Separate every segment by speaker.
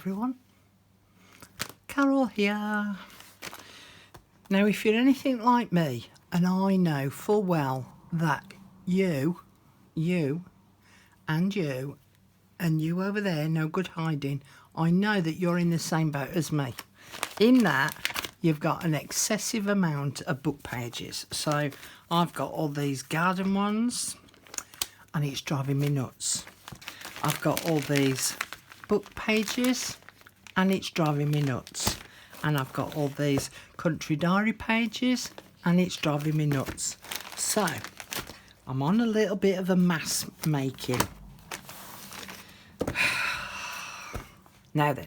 Speaker 1: everyone, Carol here. Now if you're anything like me, and I know full well that you and you over there, no good hiding, I know that you're in the same boat as me, in that you've got an excessive amount of book pages. So I've got all these garden ones and it's driving me nuts. I've got all these book pages and it's driving me nuts, and I've got all these country diary pages and it's driving me nuts. So I'm on a little bit of a mass making. Now then,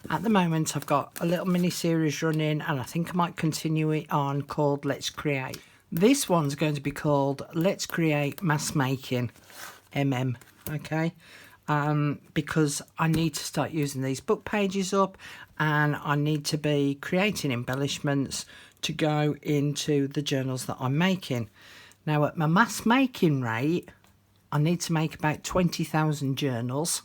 Speaker 1: at the moment I've got a little mini series running, and I think I might continue it on, called Let's Create. This one's going to be called Let's Create Mass Making MM, okay? Because I need to start using these book pages up, and I need to be creating embellishments to go into the journals that I'm making. Now at my mass making rate, I need to make about 20,000 journals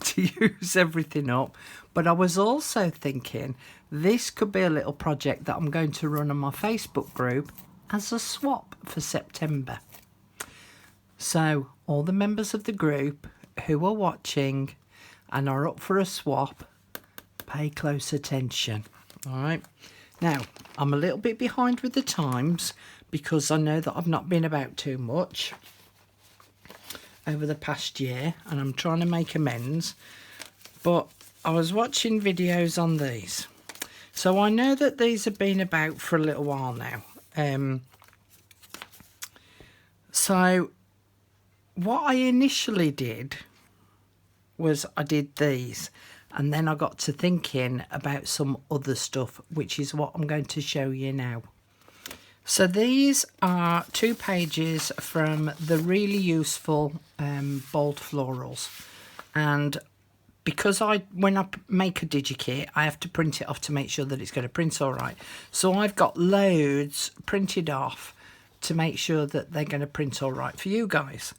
Speaker 1: to use everything up. But I was also thinking this could be a little project that I'm going to run on my Facebook group as a swap for September. So all the members of the group who are watching and are up for a swap, pay close attention. All right. Now, I'm a little bit behind with the times because I know that I've not been about too much over the past year, and I'm trying to make amends. But I was watching videos on these, so I know that these have been about for a little while now. So what I initially did was I did these, and then I got to thinking about some other stuff, which is what I'm going to show you now. So these are 2 pages from the really useful bold florals, and because when I make a digikit, I have to print it off to make sure that it's going to print all right. So I've got loads printed off to make sure that they're going to print all right for you guys.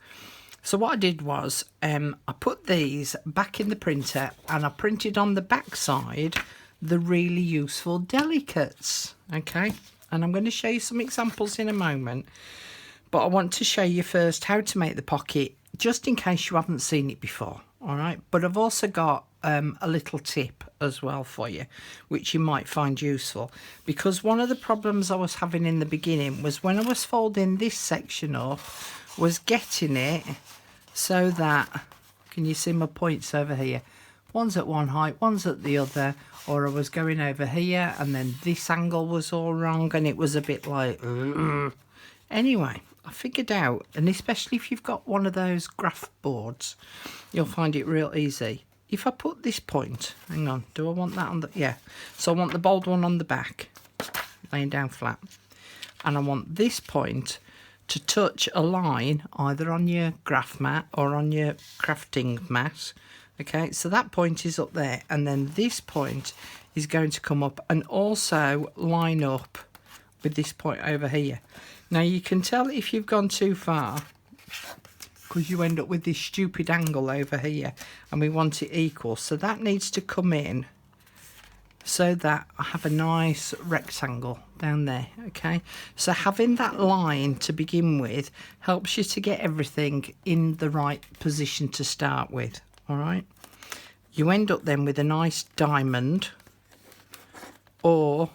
Speaker 1: So what I did was I put these back in the printer, and I printed on the back side the really useful delicates, okay? And I'm going to show you some examples in a moment, but I want to show you first how to make the pocket, just in case you haven't seen it before, all right? But I've also got a little tip as well for you, which you might find useful, because one of the problems I was having in the beginning was when I was folding this section up, was getting it so that, can you see my points over here? One's at one height, one's at the other, or I was going over here and then this angle was all wrong, and it was a bit like, ugh. Anyway, I figured out, and especially if you've got one of those graph boards, you'll find it real easy. If I put this point, hang on, do I want that on the, yeah, so I want the bold one on the back, laying down flat, and I want this point to touch a line either on your graph mat or on your crafting mat. Okay, so that point is up there, and then this point is going to come up and also line up with this point over here. Now you can tell if you've gone too far, because you end up with this stupid angle over here, and we want it equal. So that needs to come in so that I have a nice rectangle down there, okay? So having that line to begin with helps you to get everything in the right position to start with, all right? You end up then with a nice diamond or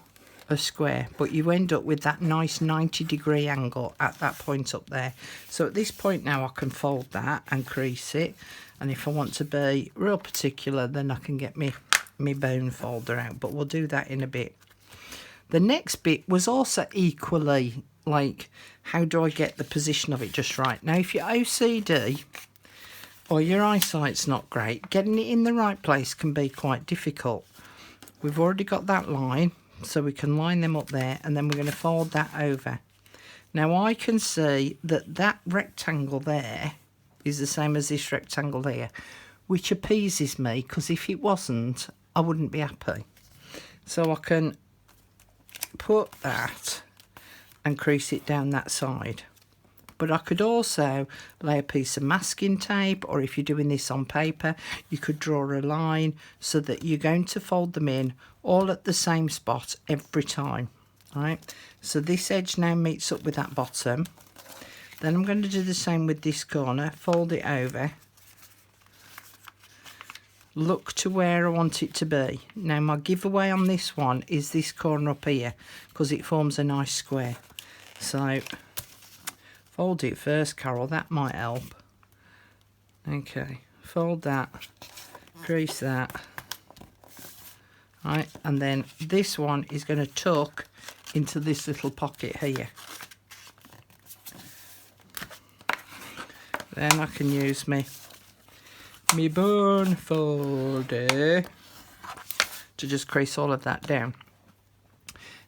Speaker 1: a square, but you end up with that nice 90-degree angle at that point up there. So at this point now I can fold that and crease it, and if I want to be real particular, then I can get me bone folder out, but we'll do that in a bit. The next bit was also equally like, how do I get the position of it just right? Now if you're OCD or your eyesight's not great, getting it in the right place can be quite difficult. We've already got that line, so we can line them up there, and then we're going to fold that over. Now I can see that that rectangle there is the same as this rectangle here, which appeases me, because if it wasn't, I wouldn't be happy. So I can put that and crease it down that side. But I could also lay a piece of masking tape, or if you're doing this on paper, you could draw a line so that you're going to fold them in all at the same spot every time. Right, so this edge now meets up with that bottom. Then I'm going to do the same with this corner, fold it over, look to where I want it to be. Now my giveaway on this one is this corner up here, because it forms a nice square. So fold it first, Carol, that might help. Okay, fold that, crease that. Right, and then this one is going to tuck into this little pocket here. Then I can use me bone folder to just crease all of that down.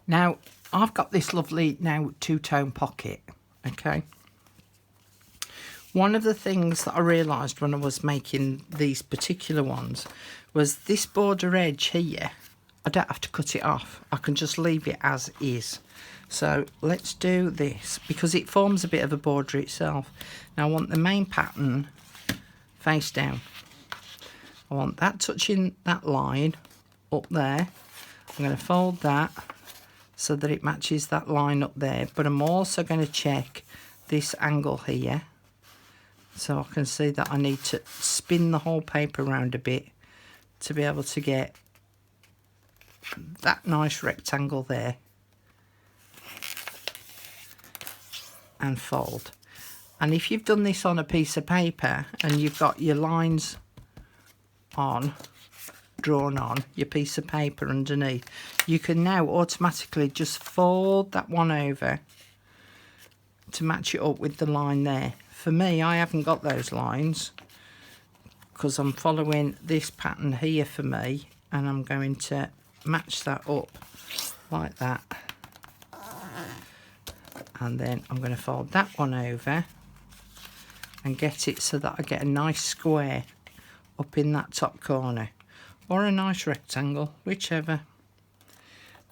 Speaker 1: Now I've got this lovely now two-tone pocket. Okay, one of the things that I realised when I was making these particular ones was this border edge here, I don't have to cut it off, I can just leave it as is. So let's do this, because it forms a bit of a border itself. Now I want the main pattern face down. I want that touching that line up there. I'm going to fold that so that it matches that line up there, but I'm also going to check this angle here, so I can see that I need to spin the whole paper around a bit to be able to get that nice rectangle there, and fold. And if you've done this on a piece of paper and you've got your lines on, drawn on your piece of paper underneath, you can now automatically just fold that one over to match it up with the line there. For me, I haven't got those lines because I'm following this pattern here for me, and I'm going to match that up like that. And then I'm going to fold that one over and get it so that I get a nice square up in that top corner, or a nice rectangle, whichever.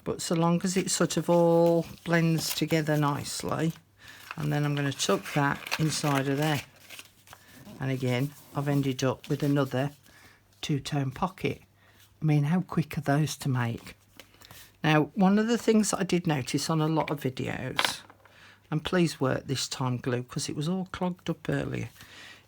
Speaker 1: But so long as it sort of all blends together nicely. And then I'm going to tuck that inside of there. And again, I've ended up with another two-tone pocket. I mean, how quick are those to make? Now, one of the things that I did notice on a lot of videos, and please work this time glue because it was all clogged up earlier,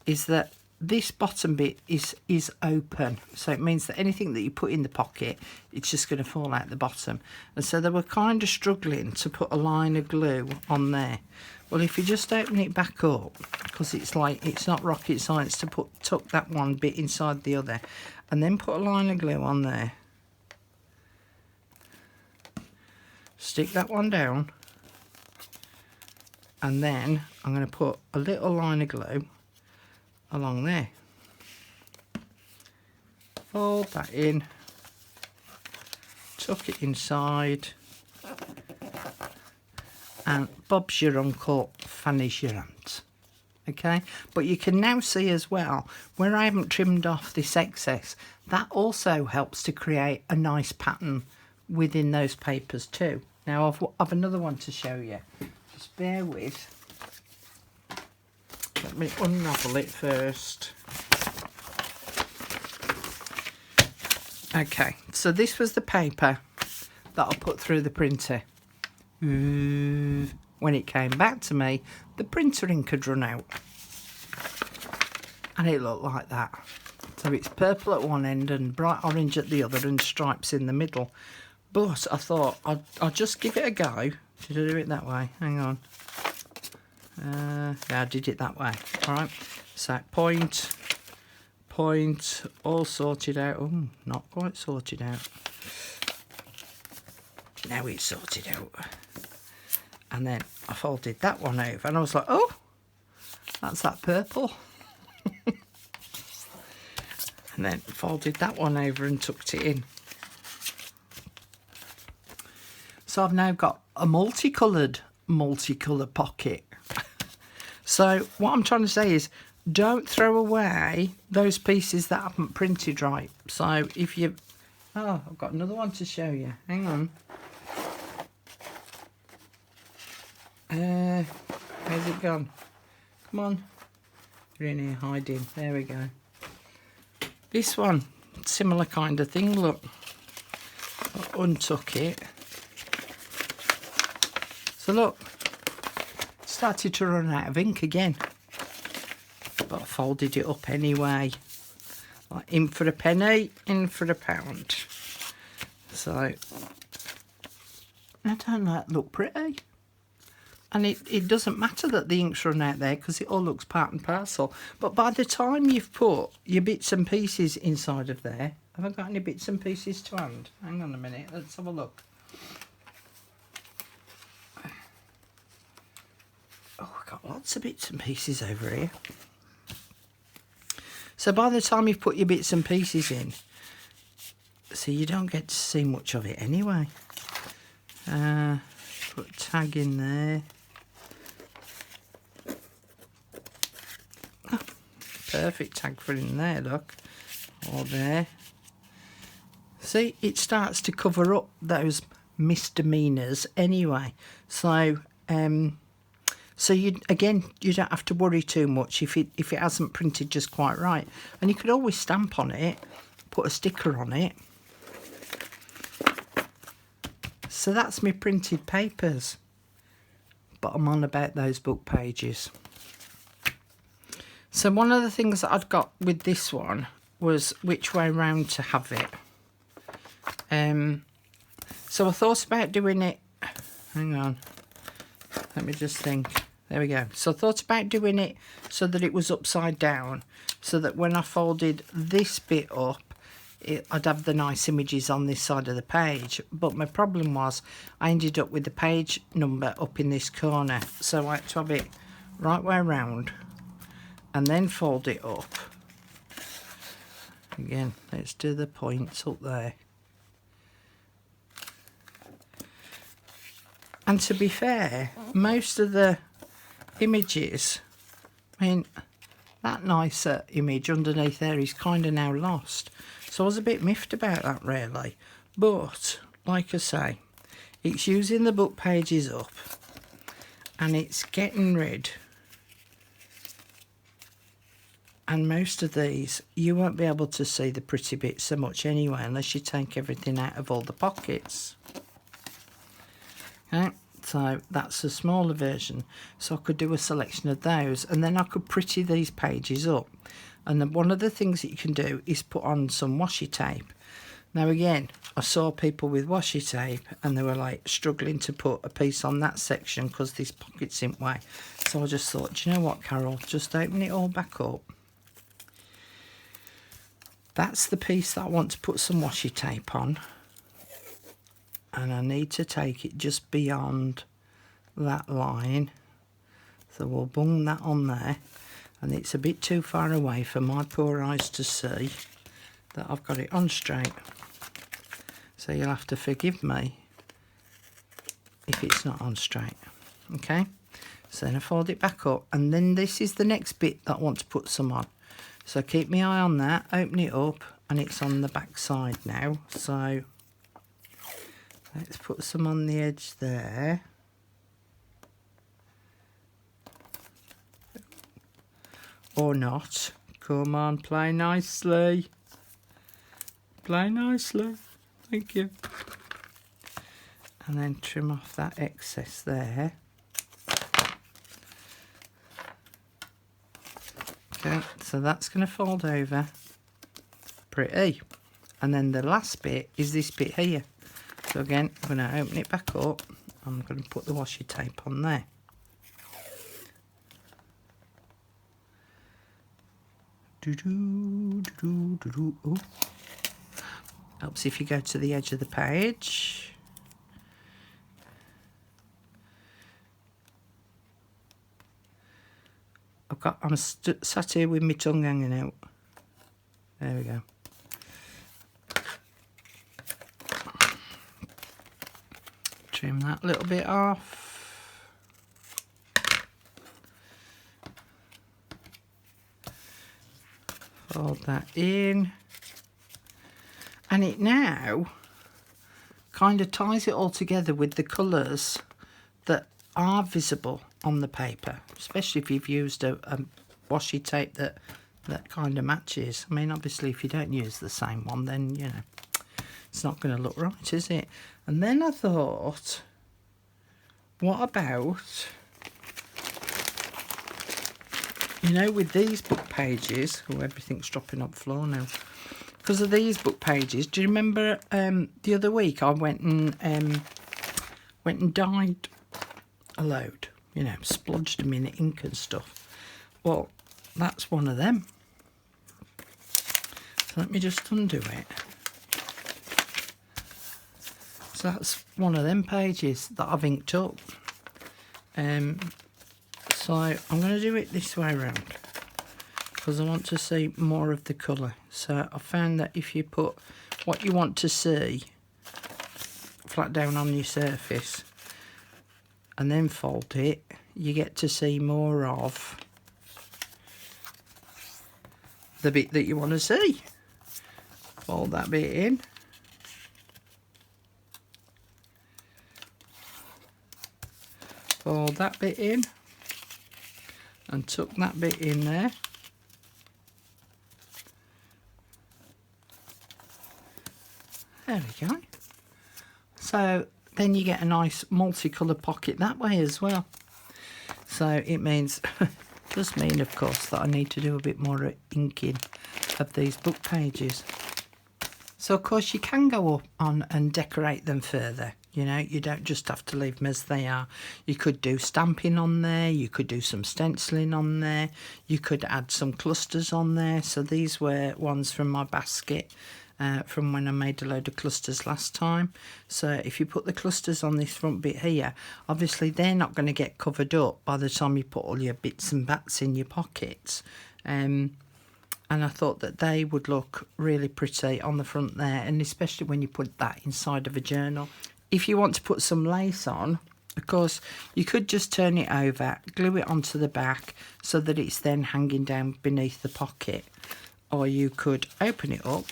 Speaker 1: is that this bottom bit is open, so it means that anything that you put in the pocket, it's just going to fall out the bottom. And so they were kind of struggling to put a line of glue on there. Well, if you just open it back up, because it's like, it's not rocket science to tuck that one bit inside the other, and then put a line of glue on there, stick that one down, and then I'm going to put a little line of glue along there, fold that in, tuck it inside, and Bob's your uncle, Fanny's your aunt. Okay, but you can now see as well where I haven't trimmed off this excess, that also helps to create a nice pattern within those papers too. Now I've another one to show you, just bear with. Let me unravel it first. Okay, so this was the paper that I put through the printer. When it came back to me, the printer ink had run out. And it looked like that. So it's purple at one end and bright orange at the other and stripes in the middle. But I thought I'll just give it a go. Did I do it that way? Hang on. Yeah, I did it that way. Alright, so point, all sorted out. Oh, not quite sorted out. Now it's sorted out. And then I folded that one over and I was like, oh, that's that purple. And then folded that one over and tucked it in. So I've now got a multicoloured pocket. So what I'm trying to say is, don't throw away those pieces that haven't printed right. So if you... Oh, I've got another one to show you. Hang on. Where's it gone? Come on. You're in here hiding. There we go. This one, similar kind of thing, look. I'll untuck it. So look, started to run out of ink again. But I folded it up anyway. Like in for a penny, in for a pound. So, I don't know, that look pretty. And it doesn't matter that the ink's run out there because it all looks part and parcel. But by the time you've put your bits and pieces inside of there, have I got any bits and pieces to hand? Hang on a minute, let's have a look. Oh, I've got lots of bits and pieces over here. So by the time you've put your bits and pieces in, so you don't get to see much of it anyway. Put a tag in there. Oh, perfect tag for in there, look. Or there. See, it starts to cover up those misdemeanors anyway. So, so you don't have to worry too much if it hasn't printed just quite right. And you could always stamp on it, put a sticker on it. So that's my printed papers. But I'm on about those book pages. So one of the things that I'd got with this one was which way round to have it. So I thought about doing it. Hang on. Let me just think. There we go. So I thought about doing it so that it was upside down, so that when I folded this bit up, I'd have the nice images on this side of the page. But my problem was I ended up with the page number up in this corner. So I had to have it right way around and then fold it up. Again, let's do the points up there. And to be fair, most of the images, I mean, that nicer image underneath there is kind of now lost. So I was a bit miffed about that really. But, like I say, it's using the book pages up and it's getting rid. And most of these, you won't be able to see the pretty bits so much anyway, unless you take everything out of all the pockets. Okay, so that's a smaller version. So I could do a selection of those, and then I could pretty these pages up. And then one of the things that you can do is put on some washi tape. Now again, I saw people with washi tape and they were like struggling to put a piece on that section because this pocket's in way. So I just thought, do you know what, Carol, just open it all back up. That's the piece that I want to put some washi tape on. And I need to take it just beyond that line. So we'll bung that on there. And it's a bit too far away for my poor eyes to see that I've got it on straight. So you'll have to forgive me if it's not on straight. Okay? So then I fold it back up. And then this is the next bit that I want to put some on. So keep my eye on that, open it up, and it's on the back side now. So let's put some on the edge there. Or not. Come on, play nicely. Play nicely. Thank you. And then trim off that excess there. Okay, so that's going to fold over pretty. And then the last bit is this bit here. So again, I'm going to open it back up. I'm going to put the washi tape on there. Oh. Helps if you go to the edge of the page. I'm sat here with my tongue hanging out. There we go. Trim that little bit off. Fold that in. And it now kind of ties it all together with the colours that are visible on the paper, especially if you've used a washi tape that kind of matches. I mean, obviously if you don't use the same one, then you know it's not going to look right, is it? And then I thought, what about, you know, with these book pages, oh, everything's dropping on the floor now. Because of these book pages, do you remember the other week I went and dyed a load, you know, splodged them in ink and stuff? Well, that's one of them. So let me just undo it. So that's one of them pages that I've inked up. So I'm going to do it this way around because I want to see more of the colour. So I found that if you put what you want to see flat down on your surface and then fold it, you get to see more of the bit that you want to see. Fold that bit in. Fold that bit in and tuck that bit in there. There we go. So then you get a nice multicoloured pocket that way as well. So it means, does mean of course that I need to do a bit more inking of these book pages. So of course you can go on and decorate them further. You know, you don't just have to leave them as they are. You could do stamping on there, you could do some stenciling on there, you could add some clusters on there. So these were ones from my basket from when I made a load of clusters last time. So if you put the clusters on this front bit here, obviously they're not going to get covered up by the time you put all your bits and bats in your pockets. And I thought that they would look really pretty on the front there, and especially when you put that inside of a journal. If you want to put some lace on, of course, you could just turn it over, glue it onto the back so that it's then hanging down beneath the pocket. Or you could open it up,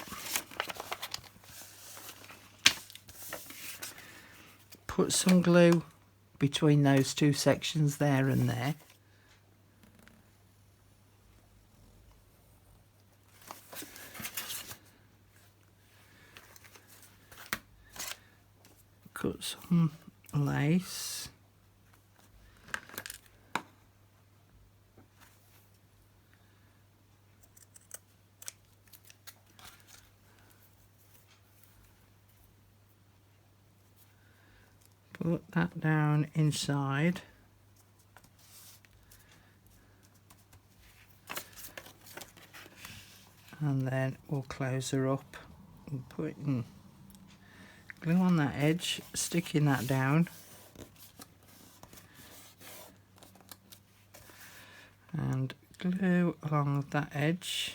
Speaker 1: put some glue between those two sections there and there. Cut some lace. Put that down inside. And then we'll close her up and put in glue on that edge, sticking that down, and glue along that edge,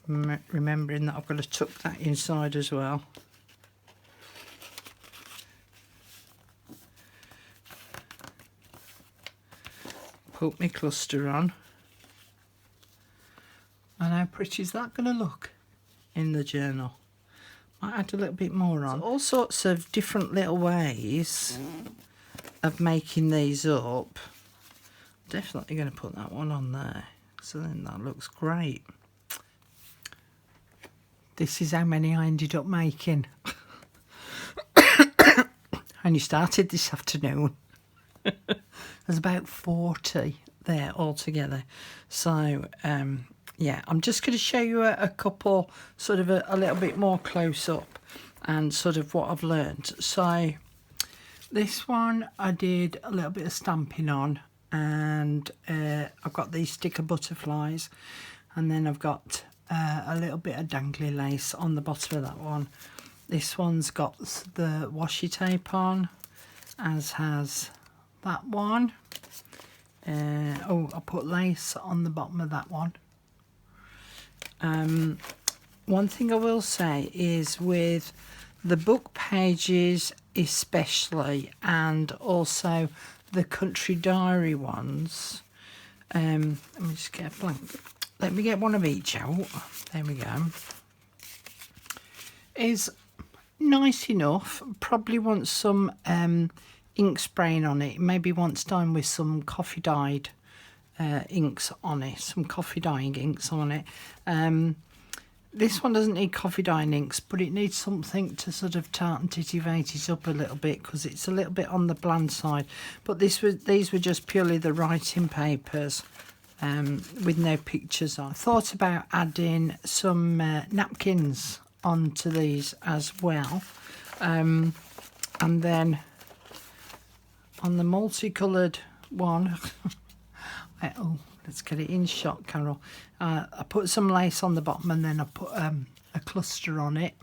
Speaker 1: remembering that I've got to tuck that inside as well. Put my cluster on, and how pretty is that going to look in the journal? Might add a little bit more on. So all sorts of different little ways of making these up. Definitely going to put that one on there, so then that looks great. This is how many I ended up making. I only started this afternoon. There's about 40 there altogether. So yeah, I'm just going to show you a couple, sort of a little bit more close up and sort of what I've learned. So this one I did a little bit of stamping on, and I've got these sticker butterflies, and then I've got a little bit of dangly lace on the bottom of that one. This one's got the washi tape on, as has that one. Oh, I put lace on the bottom of that one. One thing I will say is with the book pages especially, and also the country diary ones, let me just get a blank. Let me get one of each out. There we go. Is nice enough. Probably want some ink spraying on it. Maybe once done with some coffee dyed inks on it, some coffee dyeing inks on it. This one doesn't need coffee dyeing inks, but it needs something to sort of tart and titivate it up a little bit because it's a little bit on the bland side. But these were just purely the writing papers with no pictures on. I thought about adding some napkins onto these as well. And then on the multicoloured one, oh, let's get it in shot, Carol. I put some lace on the bottom and then I put a cluster on it.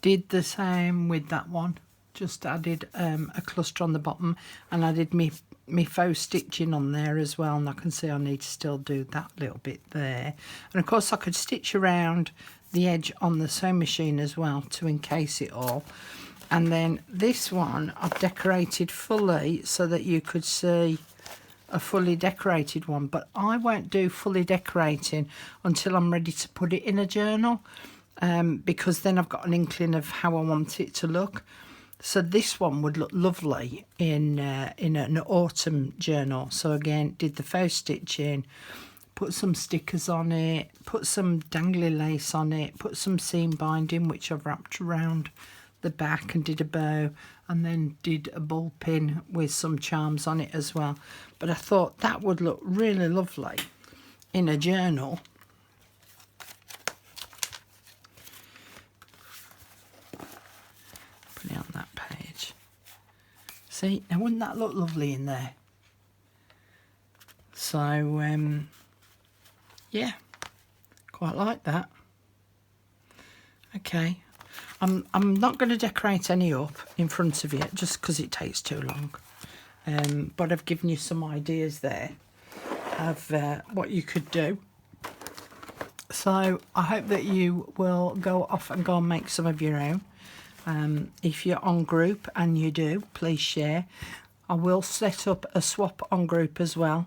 Speaker 1: Did the same with that one. Just added a cluster on the bottom and I did me faux stitching on there as well. And I can see I need to still do that little bit there. And of course I could stitch around the edge on the sewing machine as well to encase it all. And then this one I've decorated fully so that you could see a fully decorated one, but I won't do fully decorating until I'm ready to put it in a journal, because then I've got an inkling of how I want it to look. So this one would look lovely in an autumn journal. So again, did the faux stitching, put some stickers on it, put some dangly lace on it, put some seam binding which I've wrapped around the back and did a bow, and then did a ball pin with some charms on it as well. But I thought that would look really lovely in a journal. Put it on that page. See, now wouldn't that look lovely in there? So yeah, quite like that. Okay, I'm not going to decorate any up in front of you just because it takes too long. But I've given you some ideas there of what you could do. So I hope that you will go off and go and make some of your own. If you're on group and you do, please share. I will set up a swap on group as well,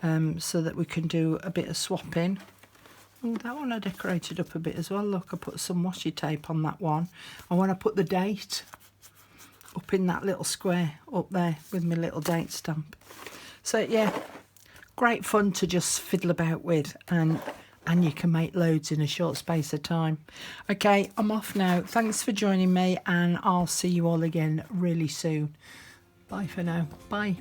Speaker 1: so that we can do a bit of swapping. Oh, that one I decorated up a bit as well. Look, I put some washi tape on that one. And when I put the date up in that little square up there with my little date stamp. So yeah, great fun to just fiddle about with, and you can make loads in a short space of time. Okay, I'm off now. Thanks for joining me, and I'll see you all again really soon. Bye for now. Bye.